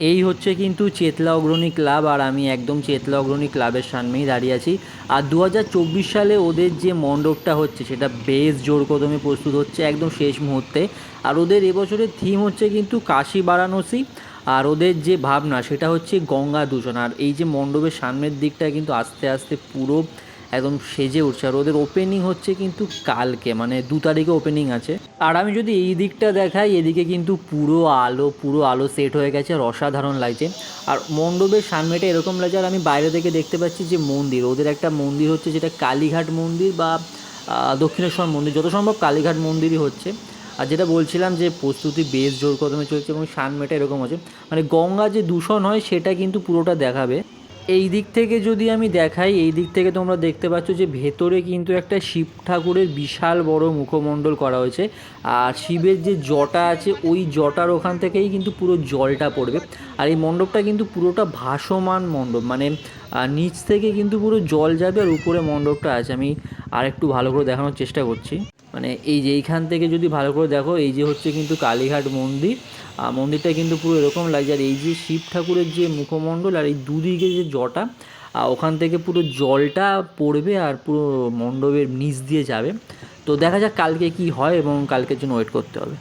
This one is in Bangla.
এই হচ্ছে কিন্তু চেতলা অগ্রণী ক্লাব, আর আমি একদম চেতলা অগ্রণী ক্লাবের সামনেই দাঁড়িয়ে আছি। আর 2024 সালে ওদের যে মণ্ডপটা হচ্ছে সেটা বেশ জোর কদমে প্রস্তুত হচ্ছে একদম শেষ মুহূর্তে। আর ওদের এবছরের থিম হচ্ছে কিন্তু কাশী বারাণসী, আর ওদের যে ভাবনা সেটা হচ্ছে গঙ্গা দূষণ। আর এই যে মণ্ডপের সামনের দিকটা কিন্তু আস্তে আস্তে পুরো একদম সেজে উঠছে। আর ওদের ওপেনিং হচ্ছে কিন্তু কালকে, মানে 2 তারিখে ওপেনিং আছে। আর আমি যদি এই দিকটা দেখাই, এদিকে কিন্তু পুরো আলো সেট হয়ে গেছে, আর অসাধারণ লাগছে। আর মণ্ডপের সামনেটা এরকম লাগছে, আর আমি বাইরে থেকে দেখতে পাচ্ছি যে মন্দির, ওদের একটা মন্দির হচ্ছে যেটা কালীঘাট মন্দির বা দক্ষিণেশ্বর মন্দির, যত সম্ভব কালীঘাট মন্দিরই হচ্ছে। আর যেটা বলছিলাম যে প্রস্তুতি বেশ জোর কদমে চলছে, এবং সামনেটা এরকম আছে, মানে গঙ্গা যে দূষণ হয় সেটা কিন্তু পুরোটা দেখাবে। এই দিক থেকে যদি আমি দেখাই, এই দিক থেকে তোমরা দেখতে পাচ্ছ যে ভেতরে কিন্তু একটা শিব ঠাকুরের বিশাল বড় মুখমণ্ডল করা হয়েছে। আর শিবের যে জটা আছে ওই জটার ওখান থেকেই কিন্তু পুরো জলটা পড়বে। আর এই মণ্ডপটা কিন্তু পুরোটা ভাসমান মণ্ডপ, মানে নিচ থেকে কিন্তু পুরো জল যাবে, আর উপরে মণ্ডপটা আছে। আমি আর একটু ভালো করে দেখানোর চেষ্টা করছি, মানে এই যে এইখান থেকে যদি ভালো করে দেখো, এই যে হচ্ছে কিন্তু কালীঘাট মন্দির। মন্দিরটা কিন্তু পুরো এরকম লাগছে। আর এই যে শিব ঠাকুরের যে মুখমণ্ডল আর এই দুদিকে যে জটা, ওখান থেকে পুরো জলটা পড়বে আর পুরো মণ্ডপের নিচ দিয়ে যাবে। তো দেখা যাক কালকে কি হয়, এবং কালকের জন্য ওয়েট করতে হবে।